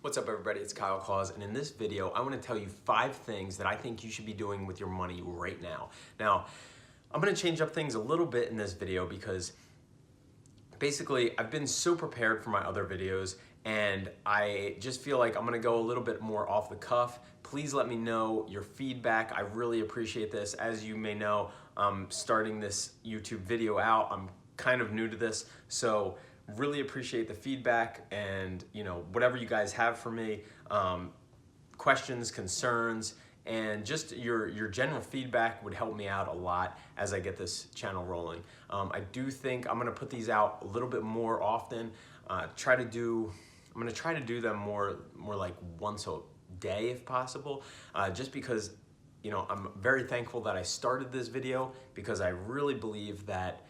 What's up everybody, it's Klaus, and in this video I want to tell you 5 things that I think you should be doing with your money right now. Now, I'm going to change up things a little bit in this video because basically I've been so prepared for my other videos and I just feel like I'm going to go a little bit more off the cuff. Please let me know your feedback. I really appreciate this. As you may know, I'm starting this YouTube video out. I'm kind of new to this, so really appreciate the feedback and whatever you guys have for me, questions, concerns, and just your general feedback would help me out a lot as I get this channel rolling. I do think I'm gonna put these out a little bit more often. I'm gonna try to do them more like once a day if possible, just because I'm very thankful that I started this video, because I really believe that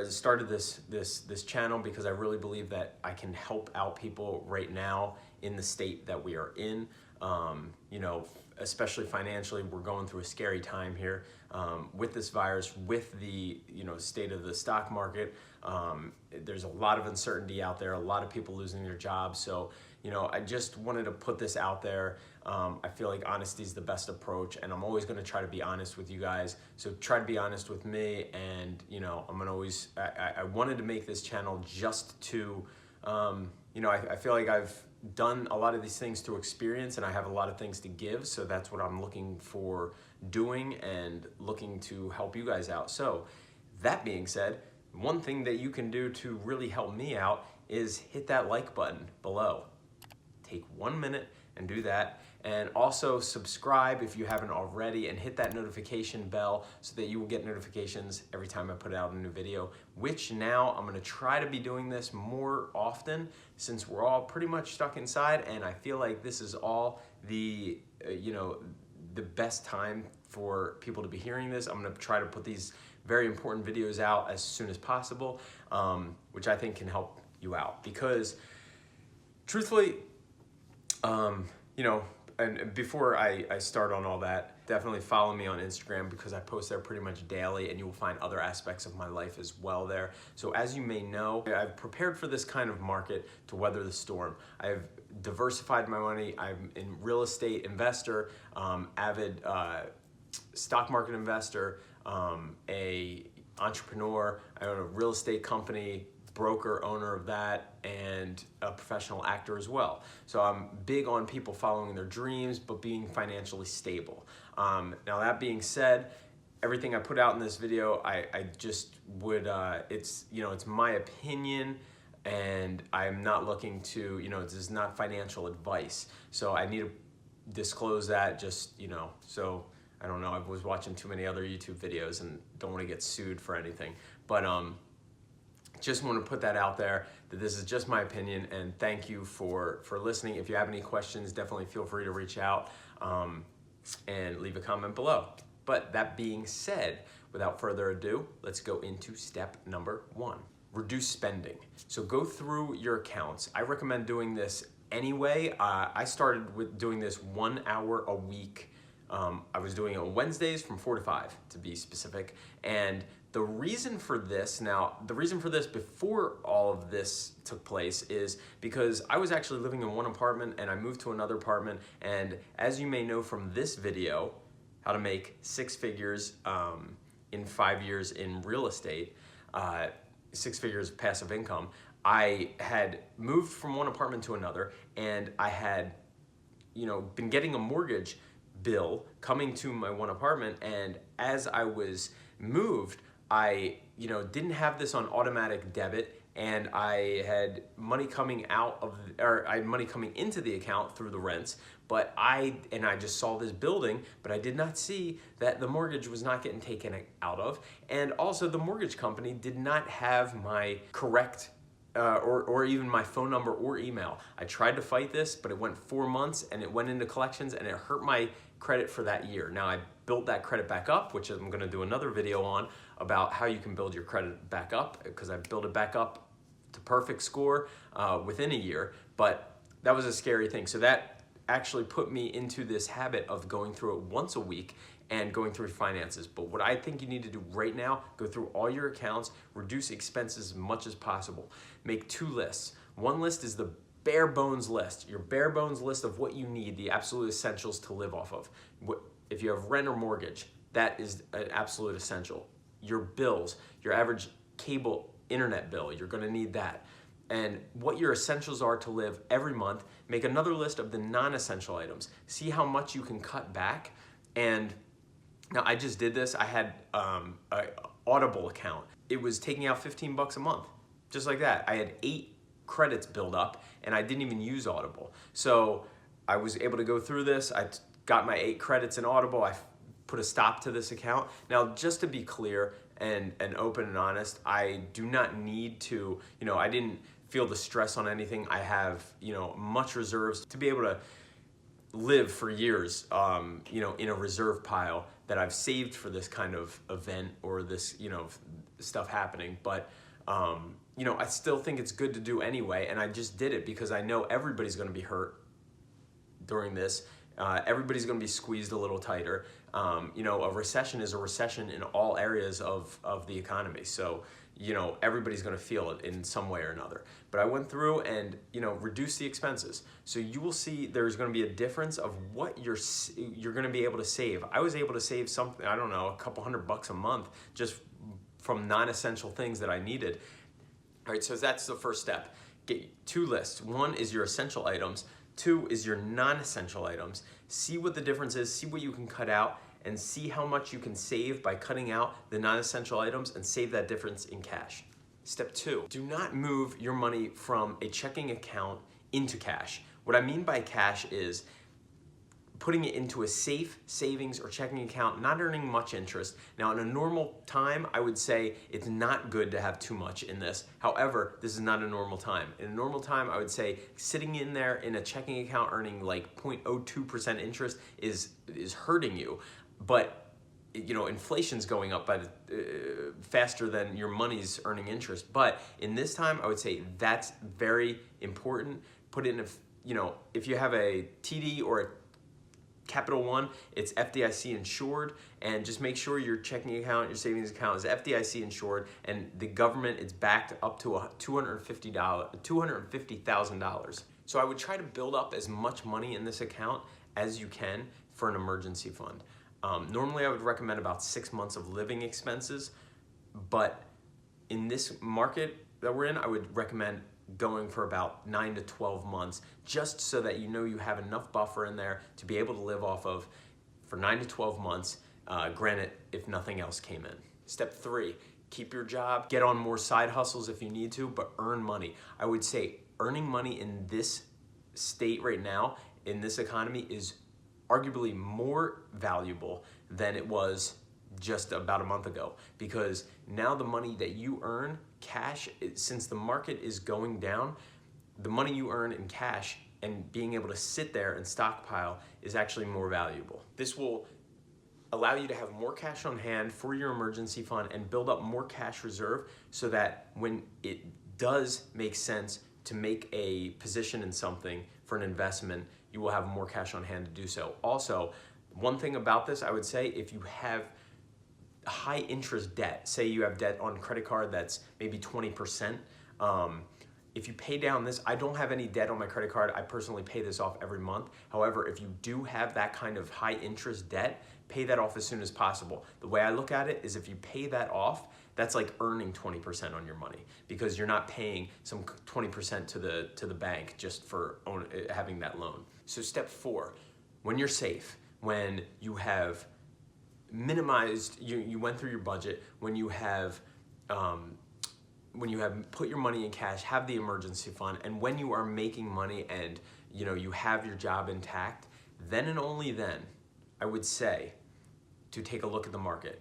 started this channel because I really believe that I can help out people right now in the state that we are in. Especially financially, we're going through a scary time here with this virus, with the state of the stock market. There's a lot of uncertainty out there, a lot of people losing their jobs. So I just wanted to put this out there. I feel like honesty is the best approach, and I'm always going to try to be honest with you guys. So try to be honest with me, and I'm gonna always. I wanted to make this channel just to, I feel like I've done a lot of these things through experience, and I have a lot of things to give. So that's what I'm looking for doing, and looking to help you guys out. So that being said, one thing that you can do to really help me out is hit that like button below. Take 1 minute and do that, and also subscribe if you haven't already, and hit that notification bell so that you will get notifications every time I put out a new video, which now I'm gonna try to be doing this more often since we're all pretty much stuck inside, and I feel like this is all the the best time for people to be hearing this. I'm gonna try to put these very important videos out as soon as possible, which I think can help you out, because truthfully, and before I start on all that, definitely follow me on Instagram, because I post there pretty much daily, and you will find other aspects of my life as well there. So as you may know, I've prepared for this kind of market to weather the storm. I've diversified my money. I'm a real estate investor, avid stock market investor, a entrepreneur. I own a real estate company, broker, owner of that, and a professional actor as well. So I'm big on people following their dreams but being financially stable. Now that being said, everything I put out in this video, I just would, it's my opinion, and I'm not looking to, this is not financial advice. So I need to disclose that, just, so I don't know, I was watching too many other YouTube videos and don't want to get sued for anything. But just want to put that out there, that this is just my opinion, and thank you for listening. If you have any questions, definitely feel free to reach out and leave a comment below. But that being said, without further ado, let's go into step number 1. Reduce spending. So go through your accounts. I recommend doing this anyway. I started with doing this 1 hour a week. I was doing it on Wednesdays from 4 to 5 to be specific. And the reason for this, before all of this took place, is because I was actually living in one apartment and I moved to another apartment. And as you may know from this video, how to make 6 figures in 5 years in real estate, 6 figures of passive income, I had moved from one apartment to another, and I had been getting a mortgage bill coming to my one apartment, and as I was moved, I didn't have this on automatic debit, and I had money coming out of, or I had money coming into the account through the rents, but I just saw this building, but I did not see that the mortgage was not getting taken out of, and also the mortgage company did not have my correct or even my phone number or email. I tried to fight this, but it went 4 months and it went into collections, and it hurt my credit for that year. Now I built that credit back up, which I'm gonna do another video on, about how you can build your credit back up, because I built it back up to perfect score within a year, but that was a scary thing. So that actually put me into this habit of going through it once a week and going through finances. But what I think you need to do right now, go through all your accounts, reduce expenses as much as possible. Make 2 lists. One list is the bare bones list, your bare bones list of what you need, the absolute essentials to live off of. If you have rent or mortgage, that is an absolute essential. Your bills, your average cable internet bill, you're gonna need that. And what your essentials are to live every month, make another list of the non-essential items. See how much you can cut back. And now I just did this. I had an Audible account. It was taking out 15 bucks a month, just like that. I had 8 credits build up and I didn't even use Audible. So I was able to go through this. I got my 8 credits in Audible. I put a stop to this account. Now, just to be clear and open and honest, I do not need to, I didn't feel the stress on anything. I have, much reserves to be able to live for years, in a reserve pile that I've saved for this kind of event or this, stuff happening. But, I still think it's good to do anyway. And I just did it because I know everybody's going to be hurt during this. Everybody's going to be squeezed a little tighter. A recession is a recession in all areas of the economy. So, everybody's going to feel it in some way or another. But I went through and, reduced the expenses. So you will see there's going to be a difference of what you're going to be able to save. I was able to save something, I don't know, a couple $100 a month just from non-essential things that I needed. All right, so that's the first step. Get 2 lists. 1 is your essential items. 2 is your non-essential items. See what the difference is, see what you can cut out, and see how much you can save by cutting out the non-essential items and save that difference in cash. Step 2, do not move your money from a checking account into cash. What I mean by cash is putting it into a safe savings or checking account, not earning much interest. Now, in a normal time, I would say it's not good to have too much in this. However, this is not a normal time. In a normal time, I would say sitting in there in a checking account earning like 0.02% interest is hurting you. But inflation's going up by faster than your money's earning interest. But in this time, I would say that's very important. Put it in if you have a TD or a Capital One, it's FDIC insured, and just make sure your checking account, your savings account is FDIC insured, and the government is backed up to $250,000. So I would try to build up as much money in this account as you can for an emergency fund. Normally I would recommend about 6 months of living expenses, but in this market that we're in, I would recommend going for about 9 to 12 months, just so that you have enough buffer in there to be able to live off of for 9 to 12 months, granted, if nothing else came in. Step 3, keep your job, get on more side hustles if you need to, but earn money. I would say earning money in this state right now, in this economy, is arguably more valuable than it was just about a month ago, because now the money that you earn cash, since the market is going down, the money you earn in cash and being able to sit there and stockpile is actually more valuable. This will allow you to have more cash on hand for your emergency fund and build up more cash reserve, so that when it does make sense to make a position in something for an investment, you will have more cash on hand to do so. Also, one thing about this, I would say, if you have high interest debt, say you have debt on credit card that's maybe 20%, if you pay down this, I don't have any debt on my credit card. I personally pay this off every month. However, if you do have that kind of high interest debt, pay that off as soon as possible. The way I look at it is, if you pay that off, that's like earning 20% on your money, because you're not paying some 20% to the bank just for having that loan. So step 4, when you're safe, when you have minimized, you went through your budget, when you have put your money in cash, have the emergency fund, and when you are making money and you have your job intact, then and only then, I would say to take a look at the market.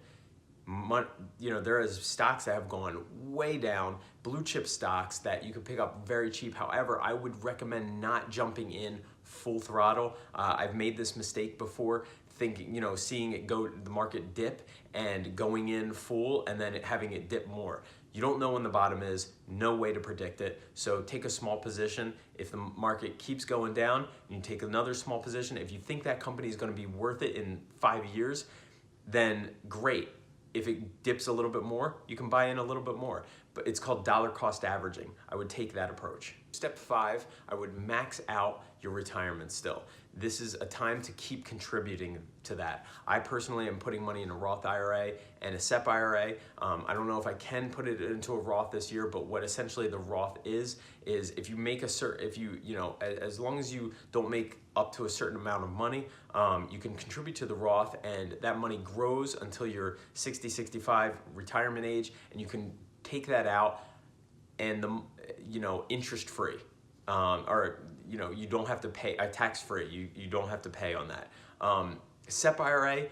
There is stocks that have gone way down, blue chip stocks that you could pick up very cheap. However, I would recommend not jumping in full throttle. I've made this mistake before, thinking, seeing it the market dip and going in full and then having it dip more. You don't know when the bottom is, no way to predict it. So take a small position. If the market keeps going down, you take another small position. If you think that company is going to be worth it in 5 years, then great. If it dips a little bit more, you can buy in a little bit more. But it's called dollar cost averaging. I would take that approach. Step 5, I would max out your retirement still. This is a time to keep contributing to that. I personally am putting money in a Roth IRA and a SEP IRA. I don't know if I can put it into a Roth this year, but what essentially the Roth is if you make a certain, as long as you don't make up to a certain amount of money, you can contribute to the Roth, and that money grows until you're 60, 65 retirement age, and you can take that out and interest free, you don't have to pay, tax free. You don't have to pay on that. SEP IRA,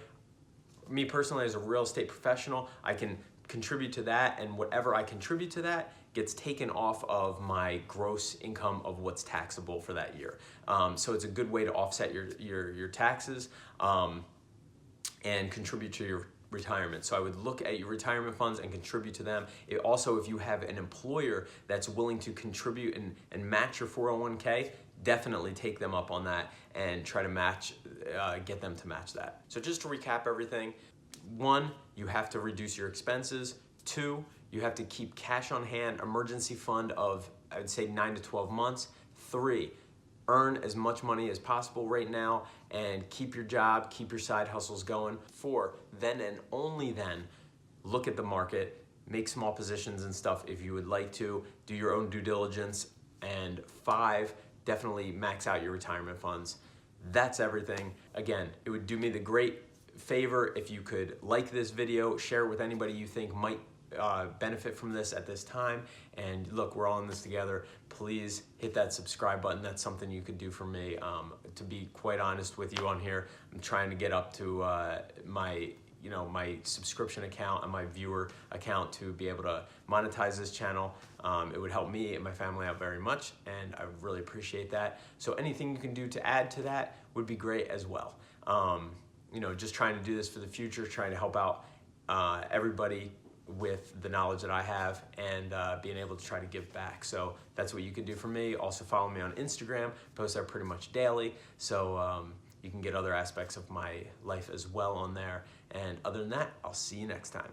me personally as a real estate professional, I can contribute to that, and whatever I contribute to that gets taken off of my gross income of what's taxable for that year. So it's a good way to offset your taxes and contribute to your retirement. So I would look at your retirement funds and contribute to them. Also, if you have an employer that's willing to contribute and match your 401k, definitely take them up on that and try to get them to match that. So just to recap everything, 1, you have to reduce your expenses. 2, you have to keep cash on hand, emergency fund of, I would say, 9 to 12 months. 3, earn as much money as possible right now and keep your job, keep your side hustles going. 4, then and only then, look at the market, make small positions and stuff if you would like to, do your own due diligence. And 5, definitely max out your retirement funds. That's everything. Again, it would do me the great favor if you could like this video, share it with anybody you think might benefit from this at this time. And look, we're all in this together. Please hit that subscribe button. That's something you could do for me. To be quite honest with you on here, I'm trying to get up to my subscription account and my viewer account to be able to monetize this channel. It would help me and my family out very much, and I would really appreciate that. So anything you can do to add to that would be great as well. Just trying to do this for the future, trying to help out everybody with the knowledge that I have, and being able to try to give back. So that's what you can do for me. Also follow me on Instagram, post there pretty much daily. So you can get other aspects of my life as well on there. And other than that, I'll see you next time.